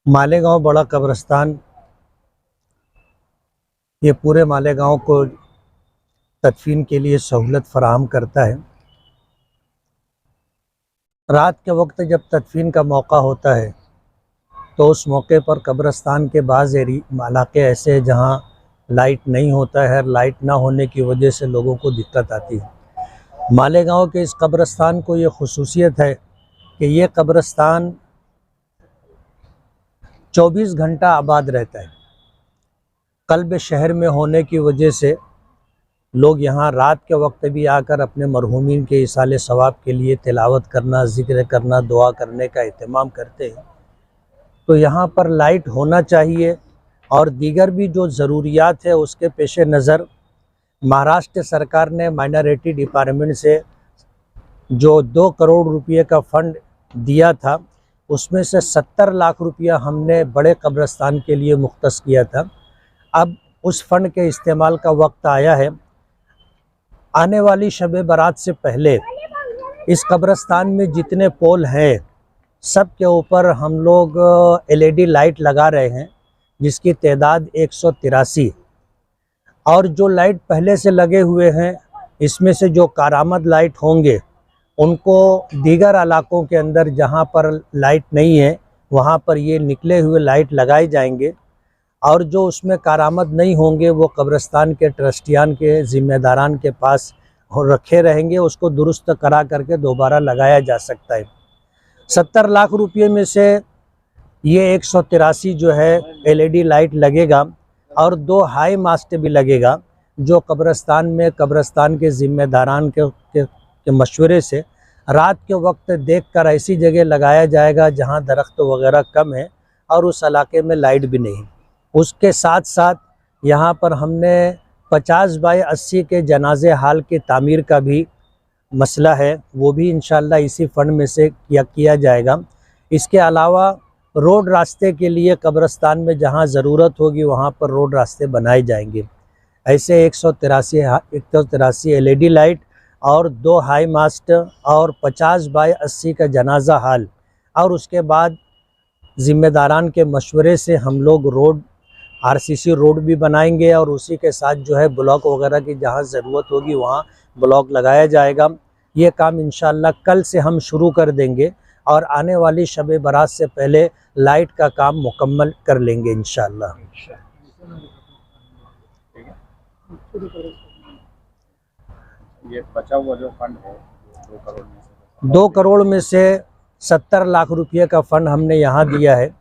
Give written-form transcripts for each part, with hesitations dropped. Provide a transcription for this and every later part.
मालेगांव बड़ा कब्रिस्तान ये पूरे मालेगांव को तदफीन के लिए सहूलत फराहम करता है। रात के वक्त जब तदफीन का मौका होता है तो उस मौके पर कब्रिस्तान के बाज़ इलाके ऐसे हैं जहाँ लाइट नहीं होता है। लाइट ना होने की वजह से लोगों को दिक्कत आती है। मालेगांव के इस कब्रिस्तान को ये खुसूसियत है कि ये कब्रिस्तान 24 घंटा आबाद रहता है। कल्ब शहर में होने की वजह से लोग यहाँ रात के वक्त भी आकर अपने मरहूमीन के इसाले सवाब के लिए तिलावत करना, ज़िक्र करना, दुआ करने का एहतमाम करते हैं। तो यहाँ पर लाइट होना चाहिए और दीगर भी जो ज़रूरियात है उसके पेश नज़र महाराष्ट्र सरकार ने माइनॉरिटी डिपार्टमेंट से जो 2 करोड़ रुपये का फ़ंड दिया था उसमें से 70 लाख रुपया हमने बड़े कब्रिस्तान के लिए मुख्तस किया था। अब उस फ़ंड के इस्तेमाल का वक्त आया है। आने वाली शब बारात से पहले इस कब्रिस्तान में जितने पोल हैं सब के ऊपर हम लोग LED लाइट लगा रहे हैं जिसकी तादाद 183। और जो लाइट पहले से लगे हुए हैं इसमें से जो कारामद लाइट होंगे उनको दीगर इलाकों के अंदर जहां पर लाइट नहीं है वहां पर ये निकले हुए लाइट लगाए जाएंगे। और जो उसमें कारामद नहीं होंगे वो कब्रिस्तान के ट्रस्टियान के ज़िम्मेदारान के पास रखे रहेंगे, उसको दुरुस्त करा करके दोबारा लगाया जा सकता है। 70 लाख रुपये में से ये 183 जो है LED लाइट लगेगा और 2 हाई मास्ट भी लगेगा जो कब्रिस्तान में कब्रिस्तान के ज़िम्मेदारान के मशवरे से रात के वक्त देखकर ऐसी जगह लगाया जाएगा जहां दरख्त वगैरह कम है और उस इलाके में लाइट भी नहीं। उसके साथ साथ यहाँ पर हमने 50 बाई 80 के जनाजे हाल की तामीर का भी मसला है, वो भी इंशाअल्लाह इसी फ़ंड में से किया जाएगा। इसके अलावा रोड रास्ते के लिए कब्रिस्तान में जहाँ ज़रूरत होगी वहाँ पर रोड रास्ते बनाए जाएंगे। ऐसे 183 LED लाइट और 2 हाई मास्ट और 50 बाई 80 का जनाजा हाल और उसके बाद ज़िम्मेदारान के मशवरे से हम लोग रोड RCC रोड भी बनाएंगे और उसी के साथ जो है ब्लॉक वगैरह की जहाँ ज़रूरत होगी वहाँ ब्लॉक लगाया जाएगा। ये काम इंशाअल्लाह कल से हम शुरू कर देंगे और आने वाली शब बारात से पहले लाइट का काम मुकम्मल कर लेंगे इंशाअल्लाह। ये बचा हुआ जो फंड है 2 करोड़ में से 70 लाख रुपये का फ़ंड हमने यहाँ दिया है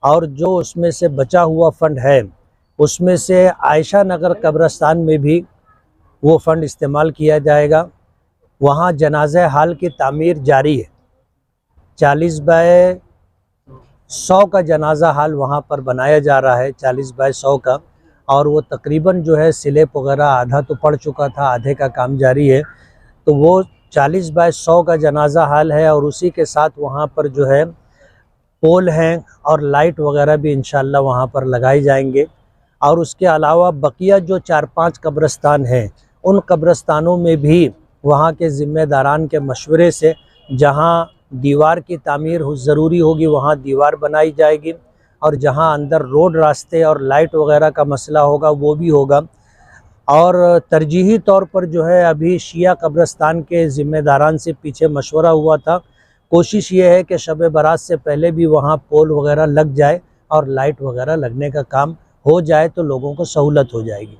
और जो उसमें से बचा हुआ फ़ंड है उसमें से आयशा नगर कब्रिस्तान में भी वो फ़ंड इस्तेमाल किया जाएगा। वहाँ जनाज़े हाल की तामीर जारी है। 40 बाय 100 का जनाज़ा हाल वहाँ पर बनाया जा रहा है, 40 बाय 100 का, और वो तकरीबन जो है स्लैब वगैरह आधा तो पड़ चुका था, आधे का काम जारी है। तो वो 40 बाय 100 का जनाज़ा हाल है और उसी के साथ वहाँ पर जो है पोल हैं और लाइट वगैरह भी इंशाअल्लाह वहाँ पर लगाए जाएंगे। और उसके अलावा बकिया जो 4-5 कब्रिस्तान हैं उन कब्रिस्तानों में भी वहाँ के ज़िम्मेदारान के मशवरे से जहाँ दीवार की तामीर ज़रूरी होगी वहाँ दीवार बनाई जाएगी और जहाँ अंदर रोड रास्ते और लाइट वगैरह का मसला होगा वो भी होगा। और तरजीही तौर पर जो है अभी शिया कब्रिस्तान के ज़िम्मेदारान से पीछे मशवरा हुआ था, कोशिश ये है कि शब बारात से पहले भी वहाँ पोल वगैरह लग जाए और लाइट वगैरह लगने का काम हो जाए तो लोगों को सहूलत हो जाएगी।